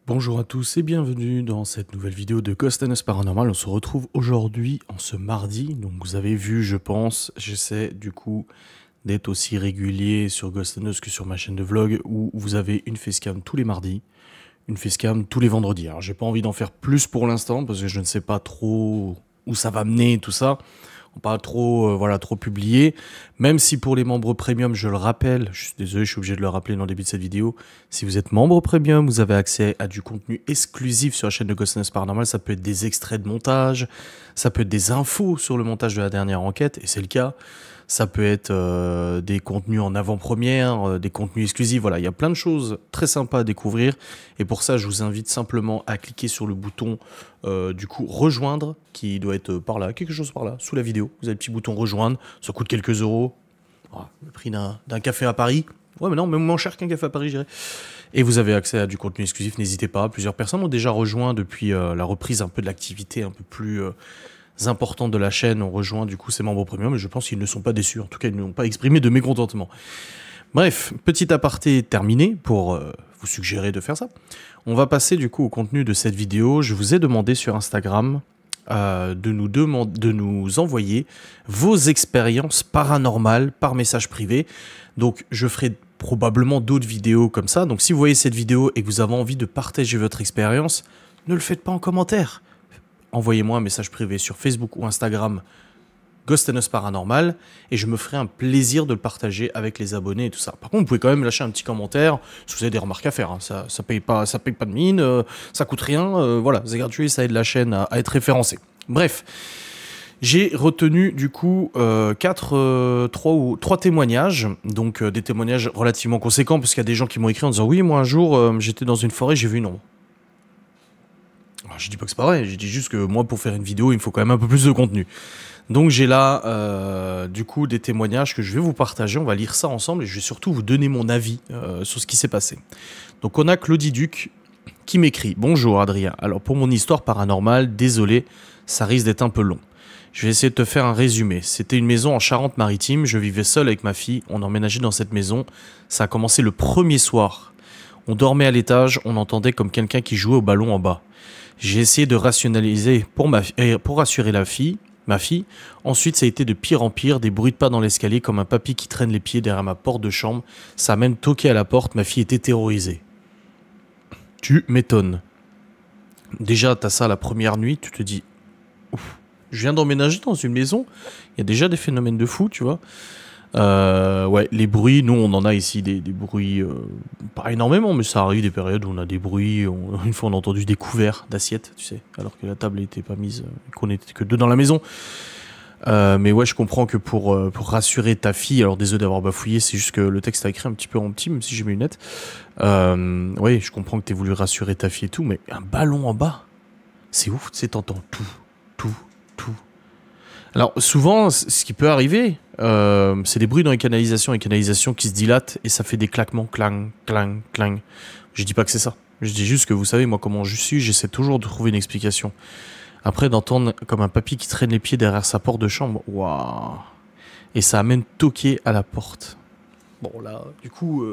Bonjour à tous et bienvenue dans cette nouvelle vidéo de Ghost and Us Paranormal. On se retrouve aujourd'hui en ce mardi. Donc vous avez vu, je pense, j'essaie du coup d'être aussi régulier sur Ghost and Us que sur ma chaîne de vlog où vous avez une facecam tous les mardis, une facecam tous les vendredis. Alors j'ai pas envie d'en faire plus pour l'instant parce que je ne sais pas trop où ça va mener tout ça. Pas trop, trop publié. Même si pour les membres premium, je le rappelle, je suis désolé, je suis obligé de le rappeler dans le début de cette vidéo. Si vous êtes membre premium, vous avez accès à du contenu exclusif sur la chaîne de Ghost and Us Paranormal. Ça peut être des extraits de montage, ça peut être des infos sur le montage de la dernière enquête, et c'est le cas. Ça peut être des contenus en avant-première, des contenus exclusifs. Voilà, il y a plein de choses très sympas à découvrir. Et pour ça, je vous invite simplement à cliquer sur le bouton du coup rejoindre, qui doit être par là, quelque chose par là, sous la vidéo. Vous avez le petit bouton rejoindre, ça coûte quelques euros. Voilà, le prix d'un café à Paris. Ouais, mais non, même moins cher qu'un café à Paris, je dirais. Et vous avez accès à du contenu exclusif, n'hésitez pas. Plusieurs personnes ont déjà rejoint depuis la reprise un peu de l'activité un peu plus importantes de la chaîne ont rejoint du coup ces membres premium, mais je pense qu'ils ne sont pas déçus. En tout cas, ils n'ont pas exprimé de mécontentement. Bref, petit aparté terminé pour vous suggérer de faire ça. On va passer du coup au contenu de cette vidéo. Je vous ai demandé sur Instagram de nous envoyer vos expériences paranormales par message privé. Donc, je ferai probablement d'autres vidéos comme ça. Donc, si vous voyez cette vidéo et que vous avez envie de partager votre expérience, ne le faites pas en commentaire. Envoyez-moi un message privé sur Facebook ou Instagram Ghost and Us Paranormal et je me ferai un plaisir de le partager avec les abonnés et tout ça. Par contre, vous pouvez quand même lâcher un petit commentaire si vous avez des remarques à faire. Hein. Ça paye pas de mine, ça coûte rien. Voilà, c'est gratuit, ça aide la chaîne à être référencée. Bref, j'ai retenu du coup trois témoignages, donc des témoignages relativement conséquents parce qu'il y a des gens qui m'ont écrit en disant oui, moi un jour j'étais dans une forêt, j'ai vu une ombre. Je dis pas que c'est pas vrai, je dis juste que moi pour faire une vidéo il me faut quand même un peu plus de contenu. Donc j'ai là du coup des témoignages que je vais vous partager, on va lire ça ensemble et je vais surtout vous donner mon avis sur ce qui s'est passé. Donc on a Claudie Duc qui m'écrit « Bonjour Adrien, alors pour mon histoire paranormale, désolé, ça risque d'être un peu long. Je vais essayer de te faire un résumé. C'était une maison en Charente-Maritime, je vivais seul avec ma fille, on emménageait dans cette maison, ça a commencé le premier soir. On dormait à l'étage, on entendait comme quelqu'un qui jouait au ballon en bas. J'ai essayé de rationaliser pour rassurer ma fille. Ensuite, ça a été de pire en pire, des bruits de pas dans l'escalier comme un papy qui traîne les pieds derrière ma porte de chambre. Ça a même toqué à la porte, ma fille était terrorisée. Tu m'étonnes. Déjà, t'as ça la première nuit, tu te dis, ouf, je viens d'emménager dans une maison, il y a déjà des phénomènes de fou, tu vois. Ouais, les bruits, nous on en a ici des bruits, pas énormément, mais ça arrive des périodes où on a des bruits. Une fois on a entendu des couverts d'assiettes, tu sais, alors que la table n'était pas mise, qu'on n'était que deux dans la maison. Mais ouais, je comprends que pour rassurer ta fille, alors désolé d'avoir bafouillé, c'est juste que le texte a écrit un petit peu en petit, même si j'ai mes lunettes. Ouais, je comprends que t'aies voulu rassurer ta fille et tout, mais un ballon en bas, c'est ouf, tu sais, t'entends tout. Alors souvent, ce qui peut arriver, c'est des bruits dans les canalisations qui se dilatent et ça fait des claquements, clang, clang, clang. Je dis pas que c'est ça. Je dis juste que vous savez, moi comment je suis, j'essaie toujours de trouver une explication. Après, d'entendre comme un papy qui traîne les pieds derrière sa porte de chambre, waouh. Et ça a même toqué à la porte. Bon là, du coup,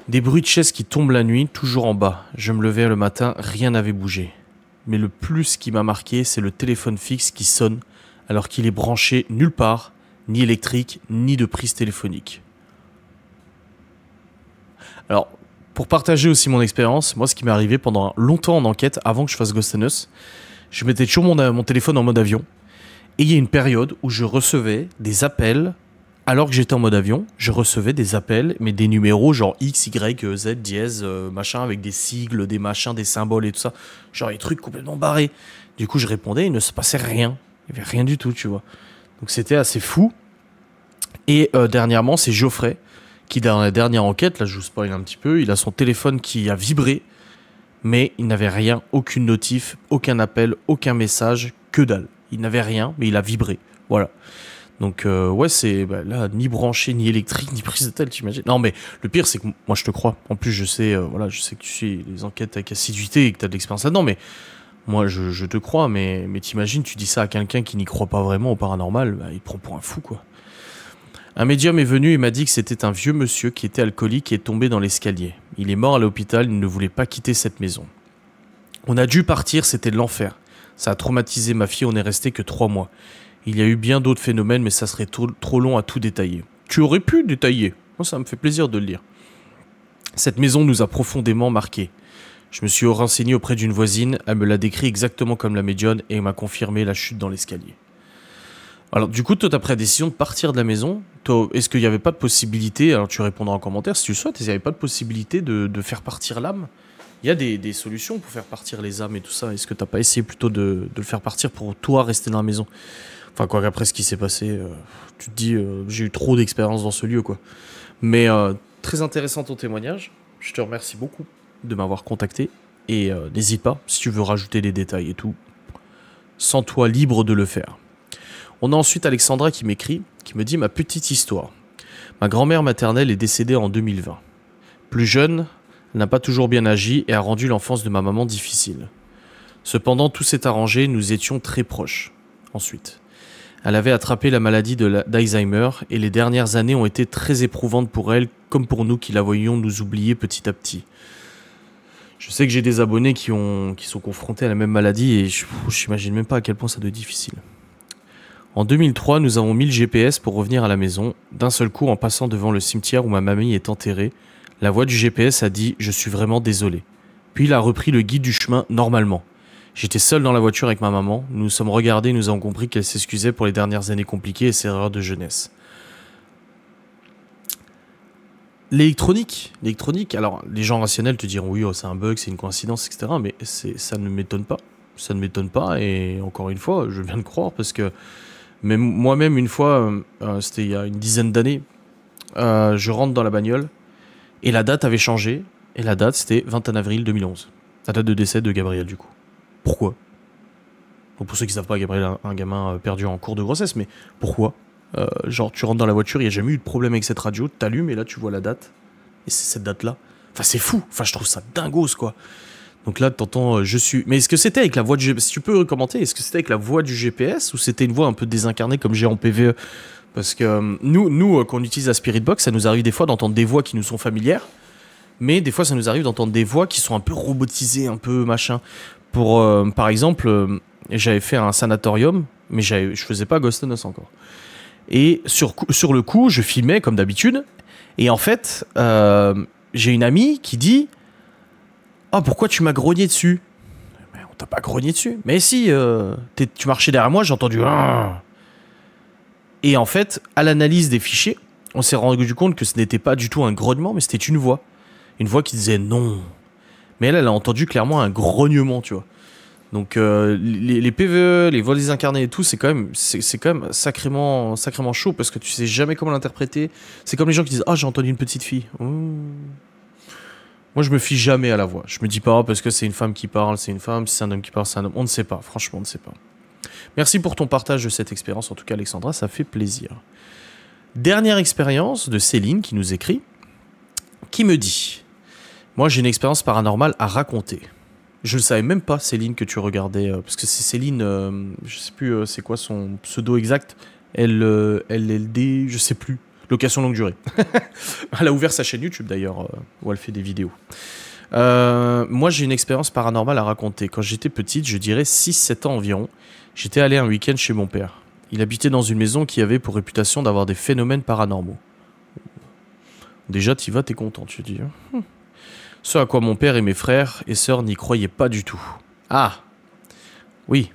des bruits de chaises qui tombent la nuit, toujours en bas. Je me levais le matin, rien n'avait bougé. Mais le plus qui m'a marqué, c'est le téléphone fixe qui sonne alors qu'il est branché nulle part, ni électrique, ni de prise téléphonique. Alors, pour partager aussi mon expérience, moi ce qui m'est arrivé pendant longtemps en enquête, avant que je fasse Ghost and Us, je mettais toujours mon téléphone en mode avion. Et il y a une période où je recevais des appels, alors que j'étais en mode avion, je recevais des appels, mais des numéros genre X, Y, Z, dièse, machin, avec des sigles, des machins, des symboles et tout ça. Genre des trucs complètement barrés. Du coup, je répondais, il ne se passait rien. Il n'y avait rien du tout, tu vois. Donc c'était assez fou. Et dernièrement, c'est Geoffrey, qui dans la dernière enquête, là je vous spoil un petit peu, il a son téléphone qui a vibré, mais il n'avait rien, aucune notif, aucun appel, aucun message, que dalle. Il n'avait rien, mais il a vibré. Voilà. Donc ouais, c'est là ni branché, ni électrique, ni prise de tel, t'imagines. Non mais le pire c'est que moi je te crois. En plus je sais, voilà, je sais que tu suis les enquêtes avec assiduité et que t'as de l'expérience là-dedans. Mais moi je te crois. Mais t'imagines, tu dis ça à quelqu'un qui n'y croit pas vraiment au paranormal, bah, il te prend pour un fou quoi. Un médium est venu et m'a dit que c'était un vieux monsieur qui était alcoolique et est tombé dans l'escalier. Il est mort à l'hôpital, il ne voulait pas quitter cette maison. On a dû partir, c'était l'enfer. Ça a traumatisé ma fille, on n'est resté que 3 mois. Il y a eu bien d'autres phénomènes, mais ça serait trop long à tout détailler. Tu aurais pu détailler. Moi, ça me fait plaisir de le lire. Cette maison nous a profondément marqués. Je me suis renseigné auprès d'une voisine, elle me l'a décrit exactement comme la médium et m'a confirmé la chute dans l'escalier. Alors du coup, toi, t'as pris la décision de partir de la maison. Est-ce qu'il n'y avait pas de possibilité, alors tu répondras en commentaire si tu le souhaites, est-ce qu'il n'y avait pas de possibilité de faire partir l'âme? Il y a des solutions pour faire partir les âmes et tout ça. Est-ce que t'as pas essayé plutôt de le faire partir pour toi rester dans la maison? Enfin, quoi qu'après ce qui s'est passé, tu te dis, j'ai eu trop d'expérience dans ce lieu, quoi. Mais très intéressant ton témoignage. Je te remercie beaucoup de m'avoir contacté. Et n'hésite pas, si tu veux rajouter des détails et tout, sens-toi libre de le faire. On a ensuite Alexandra qui m'écrit, qui me dit ma petite histoire. Ma grand-mère maternelle est décédée en 2020. Plus jeune, elle n'a pas toujours bien agi et a rendu l'enfance de ma maman difficile. Cependant, tout s'est arrangé, nous étions très proches. Ensuite, elle avait attrapé la maladie d'Alzheimer et les dernières années ont été très éprouvantes pour elle, comme pour nous qui la voyions nous oublier petit à petit. Je sais que j'ai des abonnés qui sont confrontés à la même maladie et je n'imagine même pas à quel point ça doit être difficile. En 2003, nous avons mis le GPS pour revenir à la maison. D'un seul coup, en passant devant le cimetière où ma mamie est enterrée, la voix du GPS a dit « Je suis vraiment désolé ». Puis il a repris le guide du chemin normalement. J'étais seul dans la voiture avec ma maman. Nous nous sommes regardés et nous avons compris qu'elle s'excusait pour les dernières années compliquées et ses erreurs de jeunesse. L'électronique, alors les gens rationnels te diront oui, oh, c'est un bug, c'est une coïncidence, etc. Mais ça ne m'étonne pas. Ça ne m'étonne pas et encore une fois, je viens de croire parce que même moi-même une fois, c'était il y a une dizaine d'années, je rentre dans la bagnole et la date avait changé et la date c'était 21 avril 2011. La date de décès de Gabriel du coup. Pourquoi? Donc pour ceux qui ne savent pas, Gabriel est un gamin perdu en cours de grossesse, mais pourquoi? Genre tu rentres dans la voiture, il n'y a jamais eu de problème avec cette radio, t'allumes et là tu vois la date, et c'est cette date-là. Enfin c'est fou, enfin je trouve ça dingos quoi. Donc là t'entends je suis... Mais est-ce que c'était avec la voix du GPS? Si tu peux commenter, est-ce que c'était avec la voix du GPS ou c'était une voix un peu désincarnée comme j'ai en PVE? Parce que nous quand on utilise la Spirit Box, ça nous arrive des fois d'entendre des voix qui nous sont familières, mais des fois ça nous arrive d'entendre des voix qui sont un peu robotisées, un peu machin. Pour, par exemple, j'avais fait un sanatorium, mais je faisais pas Ghost in Us encore. Et sur le coup, je filmais comme d'habitude. Et en fait, j'ai une amie qui dit « Ah, pourquoi tu m'as grogné dessus ?» Mais on t'a pas grogné dessus. Mais si, tu marchais derrière moi, j'ai entendu ah. Et en fait, à l'analyse des fichiers, on s'est rendu compte que ce n'était pas du tout un grognement, mais c'était une voix. Une voix qui disait « Non ». Mais elle a entendu clairement un grognement, tu vois. Donc les PVE, les voix désincarnées et tout, c'est quand même sacrément chaud parce que tu sais jamais comment l'interpréter. C'est comme les gens qui disent « Ah, j'ai entendu une petite fille. Moi, je me fie jamais à la voix. Je me dis pas parce que c'est une femme qui parle, c'est une femme. Si c'est un homme qui parle, c'est un homme. On ne sait pas. Franchement, on ne sait pas. Merci pour ton partage de cette expérience. En tout cas, Alexandra, ça fait plaisir. Dernière expérience de Céline qui nous écrit, qui me dit... Moi, j'ai une expérience paranormale à raconter. Je ne savais même pas, Céline, que tu regardais... parce que c'est Céline, je sais plus c'est quoi son pseudo exact. LLD, je sais plus. Location longue durée. Elle a ouvert sa chaîne YouTube, d'ailleurs, où elle fait des vidéos. Moi, j'ai une expérience paranormale à raconter. Quand j'étais petite, je dirais 6-7 ans environ, j'étais allé un week-end chez mon père. Il habitait dans une maison qui avait pour réputation d'avoir des phénomènes paranormaux. Déjà, t'y vas, t'es content, tu te dis. Hein. Ce à quoi mon père et mes frères et sœurs n'y croyaient pas du tout. Ah, oui.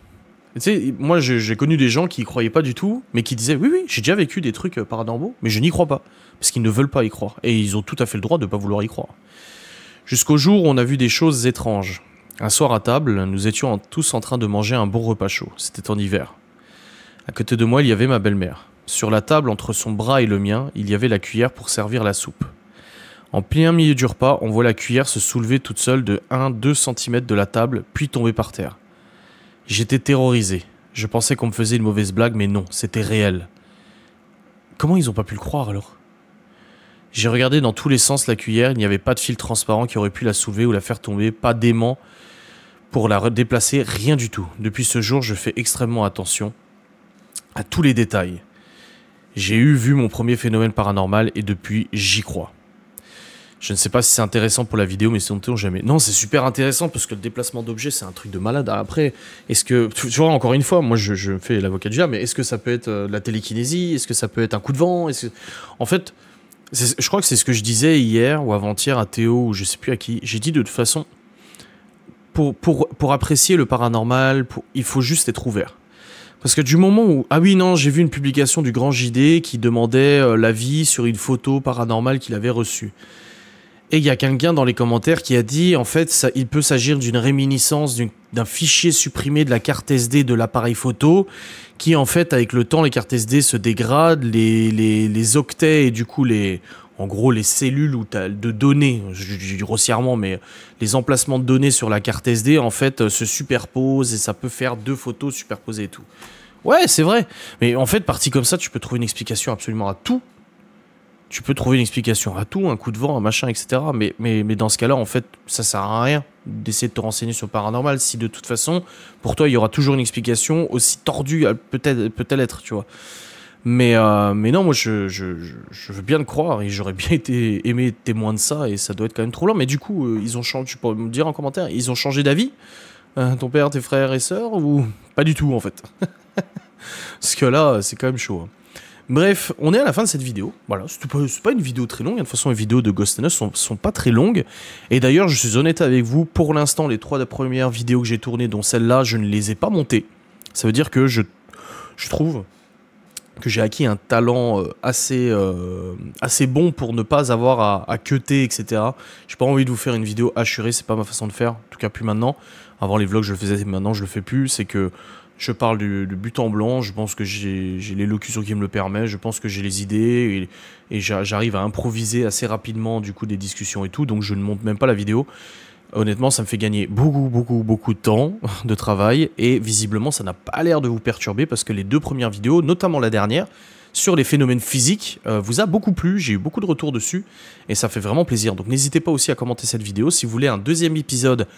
Tu sais, moi j'ai connu des gens qui y croyaient pas du tout, mais qui disaient oui, j'ai déjà vécu des trucs paranormaux, mais je n'y crois pas. Parce qu'ils ne veulent pas y croire. Et ils ont tout à fait le droit de ne pas vouloir y croire. Jusqu'au jour où on a vu des choses étranges. Un soir à table, nous étions tous en train de manger un bon repas chaud. C'était en hiver. À côté de moi, il y avait ma belle-mère. Sur la table, entre son bras et le mien, il y avait la cuillère pour servir la soupe. En plein milieu du repas, on voit la cuillère se soulever toute seule de 1-2 cm de la table, puis tomber par terre. J'étais terrorisé. Je pensais qu'on me faisait une mauvaise blague, mais non, c'était réel. Comment ils ont pas pu le croire alors? J'ai regardé dans tous les sens la cuillère, il n'y avait pas de fil transparent qui aurait pu la soulever ou la faire tomber, pas d'aimant pour la déplacer, rien du tout. Depuis ce jour, je fais extrêmement attention à tous les détails. J'ai vu mon premier phénomène paranormal et depuis, j'y crois. Je ne sais pas si c'est intéressant pour la vidéo, mais sinon jamais. Non, c'est super intéressant parce que le déplacement d'objets, c'est un truc de malade. Après, est-ce que... Tu vois, encore une fois, moi, je fais l'avocat du diable, mais est-ce que ça peut être de la télékinésie? Est-ce que ça peut être un coup de vent? En fait, je crois que c'est ce que je disais hier ou avant-hier à Théo, ou je sais plus à qui. J'ai dit de toute façon, pour apprécier le paranormal, il faut juste être ouvert. Parce que du moment où... Ah oui, non, j'ai vu une publication du Grand JD qui demandait l'avis sur une photo paranormale qu'il avait reçue. Et il y a quelqu'un dans les commentaires qui a dit, en fait, il peut s'agir d'une réminiscence d'un fichier supprimé de la carte SD de l'appareil photo, qui en fait, avec le temps, les cartes SD se dégradent, les octets et du coup, en gros, les cellules de données, je dis grossièrement, mais les emplacements de données sur la carte SD, en fait, se superposent et ça peut faire 2 photos superposées et tout. Ouais, c'est vrai. Mais en fait, parti comme ça, tu peux trouver une explication absolument à tout. Tu peux trouver une explication à tout, un coup de vent, un machin, etc. Mais dans ce cas-là, en fait, ça sert à rien d'essayer de te renseigner sur le paranormal si de toute façon, pour toi, il y aura toujours une explication aussi tordue, peut-elle être, tu vois. Mais non, moi, je veux bien le croire et j'aurais bien aimé être témoin de ça et ça doit être quand même troublant. Mais du coup, ils ont changé, tu peux me dire en commentaire, ils ont changé d'avis? Ton père, tes frères et sœurs ou pas du tout, en fait? Parce que là, c'est quand même chaud, hein. Bref, on est à la fin de cette vidéo. Voilà, c'est pas une vidéo très longue. De toute façon, les vidéos de Ghost and Us sont pas très longues. Et d'ailleurs, je suis honnête avec vous, pour l'instant, les 3 premières vidéos que j'ai tournées, dont celle-là, je ne les ai pas montées. Ça veut dire que je trouve que j'ai acquis un talent assez bon pour ne pas avoir à cutter, etc. J'ai pas envie de vous faire une vidéo hachurée, c'est pas ma façon de faire. En tout cas, plus maintenant. Avant, les vlogs, je le faisais, maintenant, je le fais plus. C'est que je parle de but en blanc, je pense que j'ai l'élocution qui me le permet, je pense que j'ai les idées et j'arrive à improviser assez rapidement du coup des discussions et tout, donc je ne monte même pas la vidéo. Honnêtement, ça me fait gagner beaucoup de temps de travail et visiblement ça n'a pas l'air de vous perturber parce que les 2 premières vidéos, notamment la dernière, sur les phénomènes physiques, vous a beaucoup plu, j'ai eu beaucoup de retours dessus et ça fait vraiment plaisir. Donc n'hésitez pas aussi à commenter cette vidéo. Si vous voulez un 2e épisode,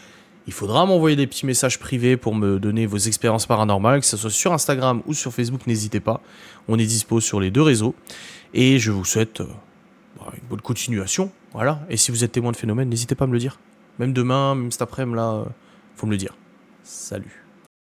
il faudra m'envoyer des petits messages privés pour me donner vos expériences paranormales, que ce soit sur Instagram ou sur Facebook, n'hésitez pas. On est dispo sur les 2 réseaux. Et je vous souhaite une bonne continuation. Voilà. Et si vous êtes témoin de phénomènes, n'hésitez pas à me le dire. Même demain, même cet après-midi, là, faut me le dire. Salut.